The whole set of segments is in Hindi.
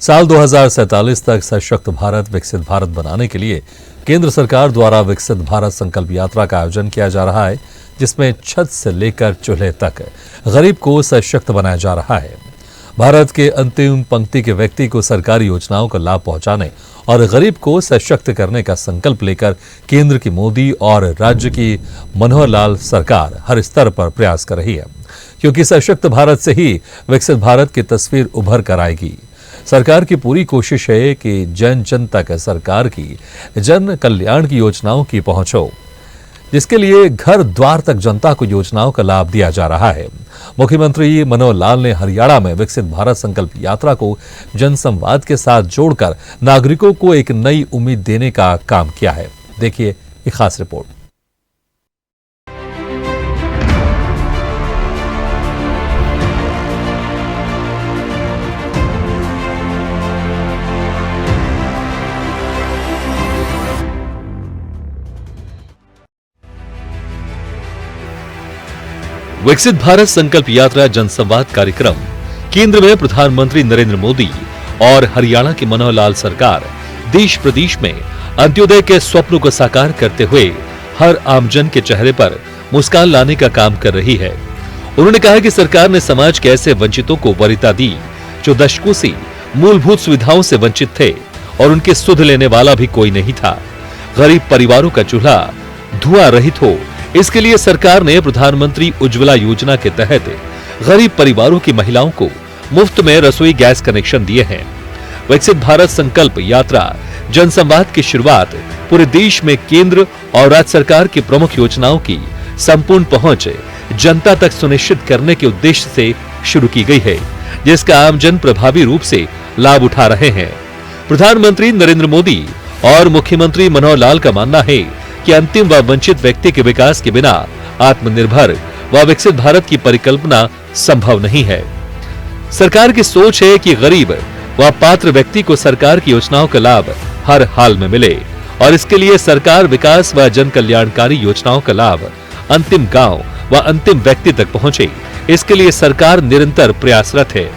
साल 2047 तक सशक्त भारत विकसित भारत बनाने के लिए केंद्र सरकार द्वारा विकसित भारत संकल्प यात्रा का आयोजन किया जा रहा है, जिसमें छत से लेकर चूल्हे तक गरीब को सशक्त बनाया जा रहा है। भारत के अंतिम पंक्ति के व्यक्ति को सरकारी योजनाओं का लाभ पहुंचाने और गरीब को सशक्त करने का संकल्प लेकर केंद्र की मोदी और राज्य की मनोहर लाल सरकार हर स्तर पर प्रयास कर रही है, क्योंकि सशक्त भारत से ही विकसित भारत की तस्वीर उभर कर आएगी। सरकार की पूरी कोशिश है कि जन जन तक सरकार की जन कल्याण की योजनाओं की पहुंच हो, जिसके लिए घर द्वार तक जनता को योजनाओं का लाभ दिया जा रहा है। मुख्यमंत्री मनोहर लाल ने हरियाणा में विकसित भारत संकल्प यात्रा को जनसंवाद के साथ जोड़कर नागरिकों को एक नई उम्मीद देने का काम किया है। देखिए एक खास रिपोर्ट। विकसित भारत संकल्प यात्रा जनसंवाद कार्यक्रम केंद्र में प्रधानमंत्री नरेंद्र मोदी और हरियाणा की मनोहर लाल सरकार देश प्रदेश में अंत्योदय के स्वप्न को साकार करते हुए हर आमजन के चेहरे पर मुस्कान लाने का काम कर रही है। उन्होंने कहा कि सरकार ने समाज के ऐसे वंचितों को वरीयता दी जो दशकों से मूलभूत सुविधाओं से वंचित थे और उनके सुध लेने वाला भी कोई नहीं था। गरीब परिवारों का चूल्हा धुआं रहित हो, इसके लिए सरकार ने प्रधानमंत्री उज्ज्वला योजना के तहत गरीब परिवारों की महिलाओं को मुफ्त में रसोई गैस कनेक्शन दिए हैं। विकसित भारत संकल्प यात्रा जनसंवाद की शुरुआत पूरे देश में केंद्र और राज्य सरकार की प्रमुख योजनाओं की संपूर्ण पहुंच जनता तक सुनिश्चित करने के उद्देश्य से शुरू की गई है, जिसका आमजन प्रभावी रूप से लाभ उठा रहे हैं। प्रधानमंत्री नरेंद्र मोदी और मुख्यमंत्री मनोहर लाल का मानना है कि अंतिम व वंचित व्यक्ति के विकास के बिना आत्मनिर्भर व विकसित भारत की परिकल्पना संभव नहीं है। सरकार की सोच है कि गरीब व पात्र व्यक्ति को सरकार की योजनाओं का लाभ हर हाल में मिले और इसके लिए सरकार विकास व जन कल्याणकारी योजनाओं का लाभ अंतिम गांव व अंतिम व्यक्ति तक पहुंचे। इसके लिए सरकार निरंतर प्रयासरत है।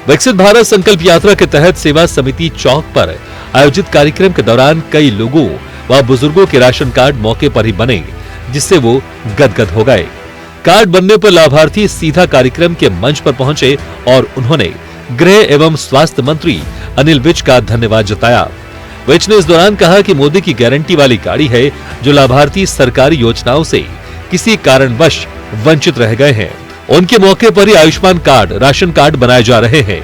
विकसित भारत संकल्प यात्रा के तहत सेवा समिति चौक पर आयोजित कार्यक्रम के दौरान कई लोगों व बुजुर्गों के राशन कार्ड मौके पर ही बने, जिससे वो गदगद हो गए। कार्ड बनने पर लाभार्थी सीधा कार्यक्रम के मंच पर पहुंचे और उन्होंने गृह एवं स्वास्थ्य मंत्री अनिल विज का धन्यवाद जताया। विज ने इस दौरान कहा कि मोदी की गारंटी वाली गाड़ी है जो लाभार्थी सरकारी योजनाओं से किसी कारणवश वंचित रह गए हैं, उनके मौके पर ही आयुष्मान कार्ड, राशन कार्ड बनाए जा रहे हैं।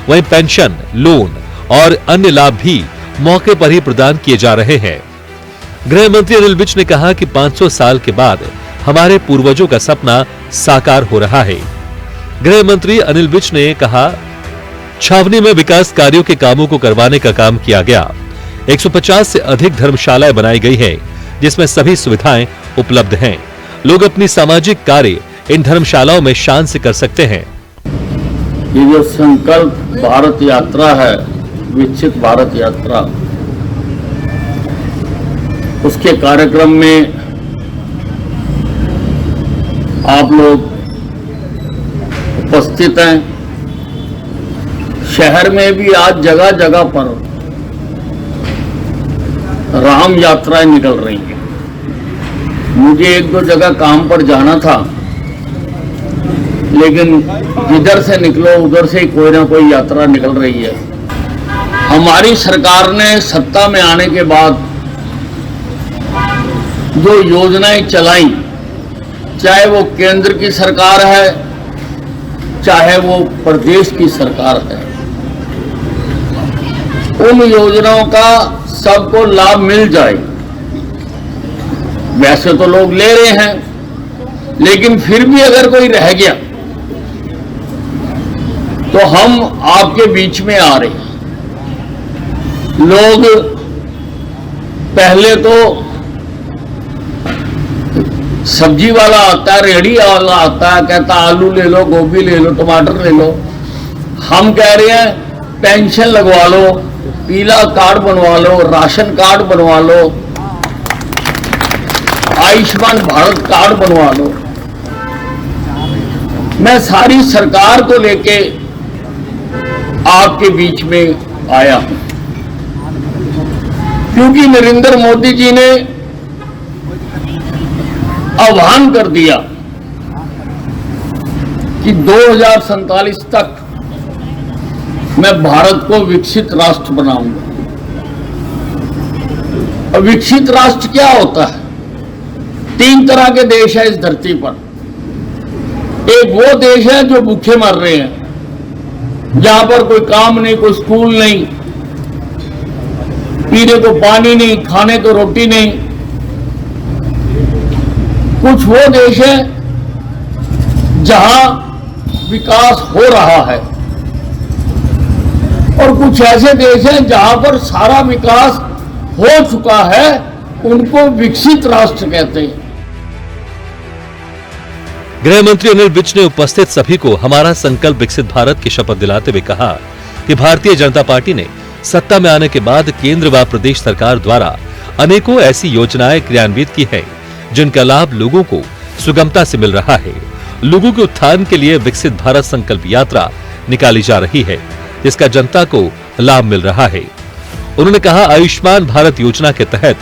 वहीं पेंशन, लोन और अन्य लाभ भी मौके पर ही प्रदान किए जा रहे हैं। गृह मंत्री अनिल विज ने कहा कि 500 साल के बाद हमारे पूर्वजों का सपना साकार हो रहा है। गृह मंत्री अनिल विज ने कहा, छावनी में विकास कार्यों के कामों को करवाने का काम किया गया। 150 से अधिक धर्मशालाएं बनाई गई है, जिसमें सभी सुविधाएं उपलब्ध हैं। लोग अपनी सामाजिक कार्य इन धर्मशालाओं में शान से कर सकते हैं। ये जो संकल्प भारत यात्रा है, विकसित भारत यात्रा, उसके कार्यक्रम में आप लोग उपस्थित हैं। शहर में भी आज जगह जगह पर राम यात्राएं निकल रही हैं। मुझे एक दो जगह काम पर जाना था, लेकिन जिधर से निकलो उधर से ही कोई ना कोई यात्रा निकल रही है। हमारी सरकार ने सत्ता में आने के बाद जो योजनाएं चलाई, चाहे वो केंद्र की सरकार है, चाहे वो प्रदेश की सरकार है, उन योजनाओं का सबको लाभ मिल जाए। वैसे तो लोग ले रहे हैं, लेकिन फिर भी अगर कोई रह गया तो हम आपके बीच में आ रहे हैं। लोग पहले तो सब्जी वाला आता है, रेहड़ी वाला आता है, कहता आलू ले लो, गोभी ले लो, टमाटर ले लो। हम कह रहे हैं पेंशन लगवा लो, पीला कार्ड बनवा लो, राशन कार्ड बनवा लो, आयुष्मान भारत कार्ड बनवा लो। मैं सारी सरकार को लेके आपके बीच में आया हूं, क्योंकि नरेंद्र मोदी जी ने आह्वान कर दिया कि 2047 तक मैं भारत को विकसित राष्ट्र बनाऊंगा। और विकसित राष्ट्र क्या होता है? 3 तरह के देश है इस धरती पर। एक वो देश है जो भूखे मर रहे हैं, जहां पर कोई काम नहीं, कोई स्कूल नहीं, पीने को पानी नहीं, खाने को रोटी नहीं। कुछ वो देश है जहां विकास हो रहा है, और कुछ ऐसे देश हैं जहां पर सारा विकास हो चुका है, उनको विकसित राष्ट्र कहते हैं। गृह मंत्री अनिल विज ने उपस्थित सभी को हमारा संकल्प विकसित भारत की शपथ दिलाते हुए कहा कि भारतीय जनता पार्टी ने सत्ता में आने के बाद केंद्र व प्रदेश सरकार द्वारा अनेकों ऐसी योजनाएं क्रियान्वित की है, जिनका लाभ लोगों को सुगमता से मिल रहा है। लोगों के उत्थान के लिए विकसित भारत संकल्प यात्रा निकाली जा रही है, जिसका जनता को लाभ मिल रहा है। उन्होंने कहा, आयुष्मान भारत योजना के तहत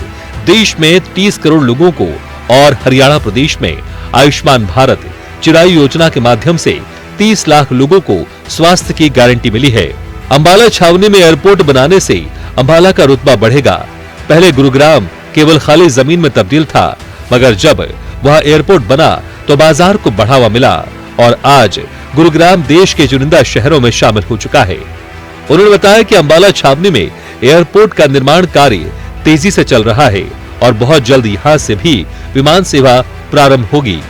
देश में 30 करोड़ लोगों को और हरियाणा प्रदेश में आयुष्मान भारत चिरायु योजना के माध्यम से 30 लाख लोगों को स्वास्थ्य की गारंटी मिली है। अंबाला छावनी में एयरपोर्ट बनाने से अंबाला का रुतबा बढ़ेगा। पहले गुरुग्राम केवल खाली जमीन में तब्दील था, मगर जब वह एयरपोर्ट बना तो बाजार को बढ़ावा मिला और आज गुरुग्राम देश के चुनिंदा शहरों में शामिल हो चुका है। उन्होंने बताया कि अंबाला छावनी में एयरपोर्ट का निर्माण कार्य तेजी से चल रहा है और बहुत जल्द यहां से भी विमान सेवा प्रारंभ होगी।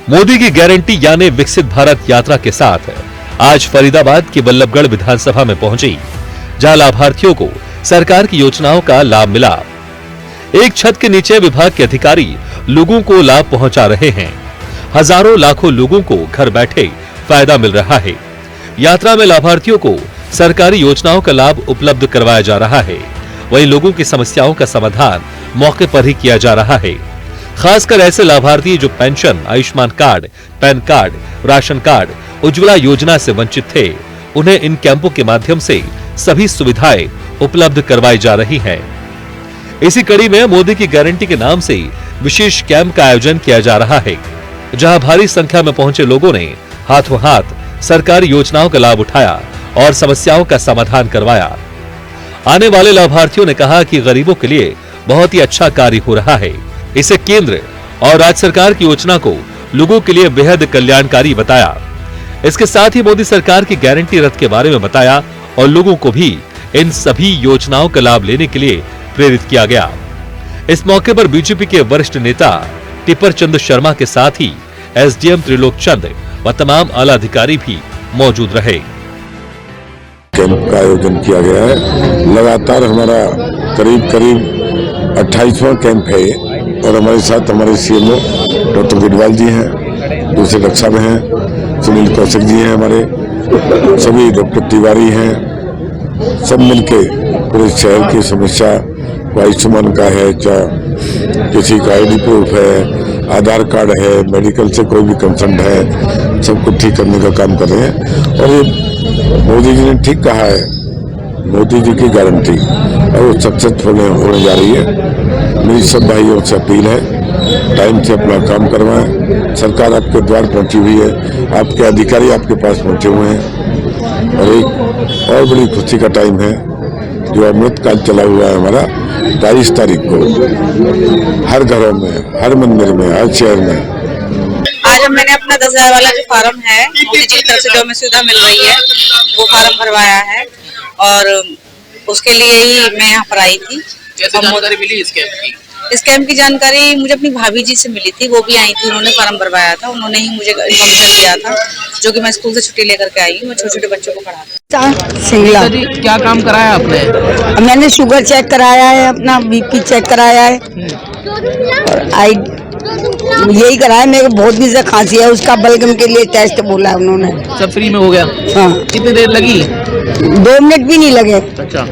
मोदी की गारंटी यानी विकसित भारत यात्रा के साथ आज फरीदाबाद की बल्लभगढ़ विधानसभा में पहुंची, जहां लाभार्थियों को सरकार की योजनाओं का लाभ मिला। एक छत के नीचे विभाग के अधिकारी लोगों को लाभ पहुंचा रहे हैं। हजारों लाखों लोगों को घर बैठे फायदा मिल रहा है। यात्रा में लाभार्थियों को सरकारी योजनाओं का लाभ उपलब्ध करवाया जा रहा है। वहीं लोगों की समस्याओं का समाधान मौके पर ही किया जा रहा है। खासकर ऐसे लाभार्थी जो pension, Ayushman card, pan card, ration card, Ujjwala योजना से वंचित थे, उन्हें इन कैंपों के माध्यम से सभी सुविधाएं उपलब्ध करवाई जा रही हैं। इसी कड़ी में मोदी की गारंटी के नाम से विशेष कैंप का आयोजन किया जा रहा है, जहां भारी संख्या में पहुंचे लोगों ने हाथों हाथ सरकारी योजनाओं का लाभ उठाया और समस्याओं का समाधान करवाया। आने वाले लाभार्थियों ने कहा कि गरीबों के लिए बहुत ही अच्छा कार्य हो रहा है। इसे केंद्र और राज्य सरकार की योजना को लोगों के लिए बेहद कल्याणकारी बताया। इसके साथ ही मोदी सरकार की गारंटी रथ के बारे में बताया और लोगों को भी इन सभी योजनाओं का लाभ लेने के लिए प्रेरित किया गया। इस मौके पर बीजेपी के वरिष्ठ नेता टिपर चंद शर्मा के साथ ही एसडीएम त्रिलोक चंद व तमाम आला अधिकारी भी मौजूद रहे। कैंप का आयोजन किया गया है। लगातार हमारा करीब 28वां कैंप है और हमारे साथ हमारे सीएमओ डॉक्टर गिडवाल जी हैं, दूसरे रक्षा में हैं, सुनील कौशिक जी हैं, हमारे सभी डॉक्टर तिवारी हैं, सब मिलके पूरे शहर की समस्या, आयुष्मान का है, चाहे किसी का आईडी प्रूफ है, आधार कार्ड है, मेडिकल से कोई भी कंसर्न है, सबको ठीक करने का काम कर रहे हैं। और ये मोदी जी ने ठीक कहा है, मोदी जी की गारंटी और वो सक्सेसफुल होने जा रही है। मेरी सब भाइयों से अपील है, टाइम से अपना काम करवाएं। सरकार आपके द्वार पहुंची हुई है, आपके अधिकारी आपके पास पहुंचे हुए हैं। और एक और बड़ी खुशी का टाइम है, जो अमृत काल चला हुआ है हमारा, 22 तारीख को हर घरों में, हर मंदिर में, हर शहर में। आज मैंने अपना 10,000 वाला जो फार्म है, मोदी जी की तरफ से जो हमें सुविधा मिल रही है, वो फार्म भरवाया है और उसके लिए ही मैं यहाँ पर आई थी। कैसे जानकारी मिली इस कैंप की? इस कैंप की जानकारी मुझे अपनी भाभी जी से मिली थी, वो भी आई थी, उन्होंने फार्म भरवाया था, उन्होंने ही मुझे इन्फॉर्मेशन दिया था, जो कि मैं स्कूल से छुट्टी लेकर के आई हूँ। मैं छोटे छोटे बच्चों को पढ़ाती। सिंगला जी, क्या काम कराया आपने? मैंने शुगर चेक कराया है, अपना बीपी चेक कराया है और यही कराया। मेरे को बहुत दिन से खांसी है, उसका बलगम के लिए टेस्ट बोला है उन्होंने। सब फ्री में हो गया? हाँ। कितनी देर लगी? 2 मिनट भी नहीं लगे। अच्छा,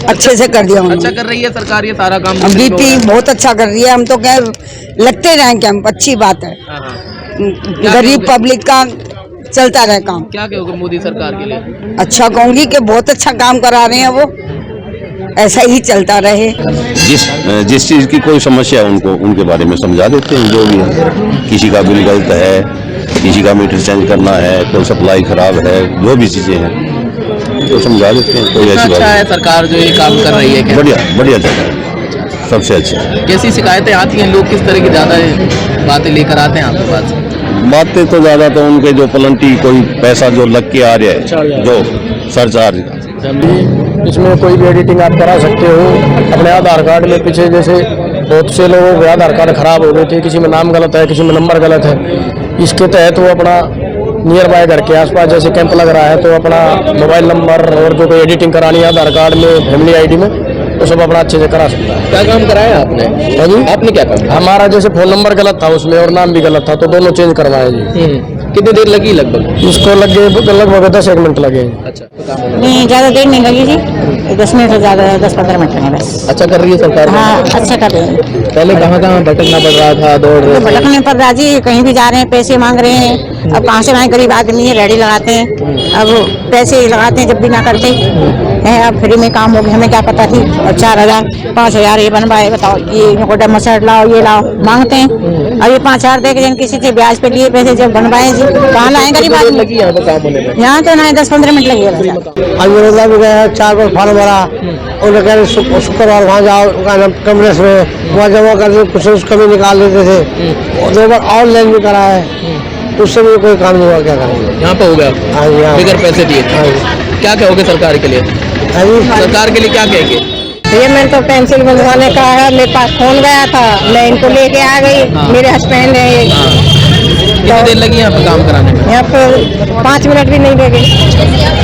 अच्छे से कर दिया उन्होंने। अच्छा कर रही है सरकार ये सारा काम? बीपी बहुत अच्छा कर रही है। हम तो कह लगते रहे कैंप, अच्छी बात है। गरीब पब्लिक का चलता रहे काम। क्या कहोगे मोदी सरकार के लिए? अच्छा कहूंगी कि बहुत अच्छा काम करा रहे हैं वो, ऐसा ही चलता रहे। जिस चीज़ की कोई समस्या है उनको उनके बारे में समझा देते हैं, जो भी है। किसी का बिल गलत है, किसी का मीटर चेंज करना है, कोई सप्लाई खराब है, जो भी चीज़ें हैं तो समझा देते हैं। कोई ऐसी बात अच्छा है सरकार जो ये काम कर रही है क्या? बढ़िया बढ़िया जगह, सबसे अच्छा। कैसी शिकायतें आती हैं, लोग किस तरह की ज्यादा बातें लेकर आते हैं आपके पास? बातें तो ज़्यादा तो उनके जो पलंटी कोई पैसा जो लग के आ रहा है, जो सरचार्ज का, इसमें कोई भी एडिटिंग आप करा सकते हो अपने आधार कार्ड में। पीछे जैसे बहुत से लोगों के आधार कार्ड खराब हो गए थे, किसी में नाम गलत है, किसी में नंबर गलत है। इसके तहत वो अपना नियर बाय घर के आसपास जैसे कैंप लग रहा है, तो अपना मोबाइल नंबर और जो कोई एडिटिंग करानी है आधार कार्ड में, फैमिली आईडी में, तो सब अपना अच्छे से करा सकता है। क्या काम कराया आपने? हाँ जी, आपने क्या काम? हमारा जैसे फोन नंबर गलत था उसमें और नाम भी गलत था, तो दोनों चेंज करवाए जी। कितनी देर लगी लगभग? इसको लगे लगभग 10 मिनट लगे। अच्छा, नहीं ज़्यादा देर नहीं लगी जी, 10 मिनट से ज़्यादा 10-15 मिनट लगे बस। अच्छा कर रही है सरकार? हाँ अच्छा कर रही है। पहले कहाँ कहाँ भटकना पड़ रहा था, दौड़ तो भटकने पर राजी, कहीं भी जा रहे हैं, पैसे मांग रहे हैं। अब कहाँ से लाएं, गरीब आदमी है, रेडी लगाते हैं, अब पैसे लगाते हैं जब भी ना करते हैं। अब फ्री में काम हो गया, हमें क्या पता थी। और 4,000 5,000 ये बनवाए, बताओ ये डम शर्ट लाओ, ये लाओ, मांगते हैं। अब ये 5,000 दे के किसी से ब्याज पे लिए पैसे जब बनवाए जी, कहाँ लाए गरीब आदमी? लगी यहाँ पे काम होने में? यहाँ तो ना 10-15 मिनट लगे। अभी भी गया 4 बार फार्म भरा, उन्होंने शुक्रवार वहाँ जाओ कमरेस में, वहाँ जमा कर दिए, कुछ उसका भी निकाल देते थे। 2 बार ऑनलाइन भी करा है, उससे भी कोई काम नहीं हुआ। क्या करेंगे? यहाँ पे हो गया हाँ जी, हाँ। बगैर पैसे दिए। क्या कहोगे सरकार के लिए? हाँ जी, सरकार के लिए क्या कहेंगे? ये मैंने तो पेंसिल बनवाने का है, मेरे पास फोन गया था, मैं इनको लेके आ गई। मेरे हस्बैंड है। कितनी देर लगी यहाँ पे काम कराने में? यहाँ पर 5 मिनट भी नहीं लगे,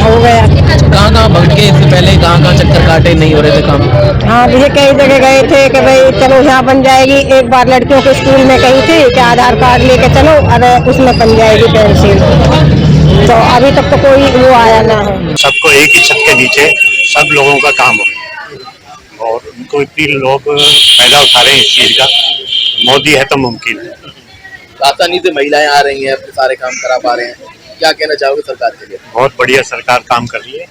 हो गया। कहाँ कहाँ भटके इससे पहले, कहाँ कहाँ चक्कर काटे, नहीं हो रहे थे काम? हाँ भैया कई जगह गए थे कि भाई चलो यहाँ बन जाएगी। एक बार लड़कियों के स्कूल में कही थी कि आधार कार्ड लेके चलो, अरे उसमें बन जाएगी पेंसिल, तो अभी तक तो कोई वो आया ना है। सबको एक ही छत के नीचे सब लोगों का काम हो और उनको इतनी लोग फायदा उठा रहे हैं इस चीज का। मोदी है तो मुमकिन है। आसानी से महिलाएं आ रही हैं, अपने सारे काम करा पा रहे हैं। क्या कहना चाहोगे सरकार के लिए? बहुत बढ़िया सरकार काम कर रही है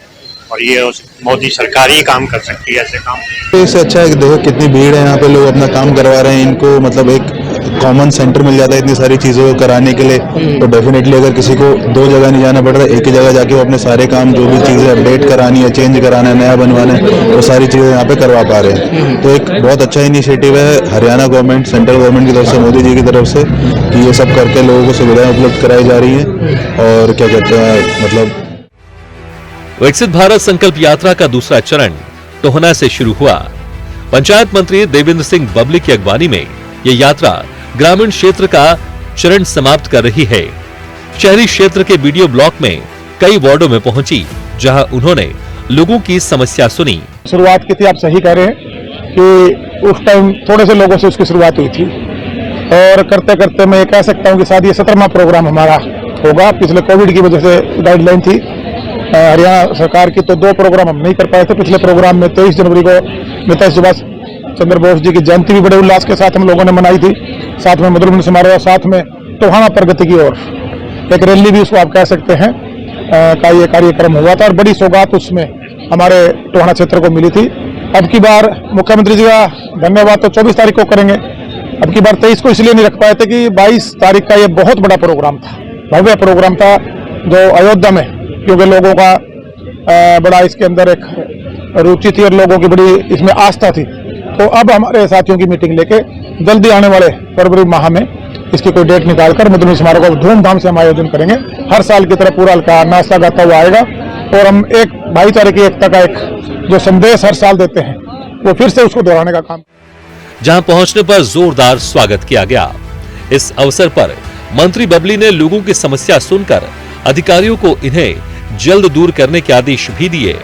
और ये मोदी सरकार ही काम कर सकती है ऐसे काम। इससे अच्छा है कि देखो कितनी भीड़ है यहाँ पे, लोग अपना काम करवा रहे हैं। इनको मतलब एक कॉमन सेंटर मिल जाता है इतनी सारी चीज़ों को कराने के लिए। तो डेफिनेटली अगर किसी को 2 जगह नहीं जाना पड़ रहा है, एक ही जगह जाके वो अपने सारे काम जो भी चीज़ें अपडेट करानी है, चेंज कराना है, नया बनवाना है, वो सारी चीज़ें यहाँ पे करवा पा रहे हैं। तो एक बहुत अच्छा इनिशिएटिव है हरियाणा गवर्नमेंट, सेंट्रल गवर्नमेंट की तरफ से, मोदी जी की तरफ से, कि ये सब करके लोगों को सुविधाएं उपलब्ध कराई जा रही हैं। और क्या कहते हैं, मतलब विकसित भारत संकल्प यात्रा का दूसरा चरण टोहना से शुरू हुआ। पंचायत मंत्री देवेंद्र सिंह बबली की अगवानी में यह यात्रा ग्रामीण क्षेत्र का चरण समाप्त कर रही है। शहरी क्षेत्र के बीडीओ ब्लॉक में कई वार्डों में पहुंची, जहां उन्होंने लोगों की समस्या सुनी। शुरुआत की थी, आप सही कह रहे हैं कि उस टाइम थोड़े से लोगों से उसकी शुरुआत हुई थी, और करते करते मैं कह सकता हूं कि शायद ये 17वां प्रोग्राम हमारा होगा। पिछले कोविड की वजह से गाइडलाइन थी हरियाणा सरकार की, तो 2 प्रोग्राम हम नहीं कर पाए थे। पिछले प्रोग्राम में 23 जनवरी को नेताजी सुभाष चंद्र बोस जी की जयंती भी बड़े उल्लास के साथ हम लोगों ने मनाई थी, साथ में मधुरमन समारोह, साथ में टोहाना प्रगति की ओर एक रैली भी उसको आप कह सकते हैं का ये कार्यक्रम हुआ था, और बड़ी सौगात उसमें हमारे टोहाना क्षेत्र को मिली थी। अब की बार मुख्यमंत्री जी का धन्यवाद तो 24 तारीख को करेंगे, अब की बार 23 को इसलिए नहीं रख पाए थे कि 22 तारीख का ये बहुत बड़ा प्रोग्राम था, भव्य प्रोग्राम था, जो अयोध्या में, क्योंकि लोगों का बड़ा इसके अंदर एक रुचि थी और लोगों की बड़ी इसमें आस्था थी। तो अब हमारे साथियों की मीटिंग लेके जल्दी आने वाले फरवरी माह में इसकी कोई डेट निकालकर मधुमेह समारोह को धूमधाम से हम आयोजन करेंगे। हर साल की तरह पूरा हल्का नाश्ता गाता हुआ आएगा, और हम एक भाईचारे की एकता का एक जो संदेश हर साल देते हैं वो फिर से उसको दोहराने का काम। जहां पहुंचने पर जोरदार स्वागत किया गया। इस अवसर पर मंत्री बबली ने लोगों की समस्या सुनकर अधिकारियों को इन्हें जल्द दूर करने के आदेश भी दिए।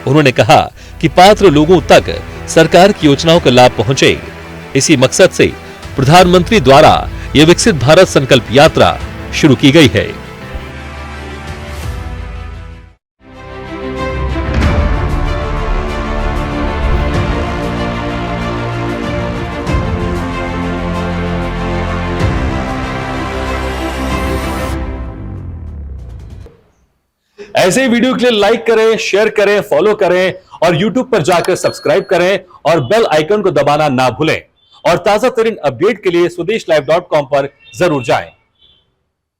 उन्होंने कहा कि पात्र लोगों तक सरकार की योजनाओं का लाभ पहुंचे। इसी मकसद से प्रधानमंत्री द्वारा यह विकसित भारत संकल्प यात्रा शुरू की गई है। ऐसे ही वीडियो के लिए लाइक करें, शेयर करें, फॉलो करें और YouTube पर जाकर सब्सक्राइब करें और बेल आइकन को दबाना ना भूलें। और ताजा तरीन अपडेट के लिए स्वदेशलाइव.com पर जरूर जाएं।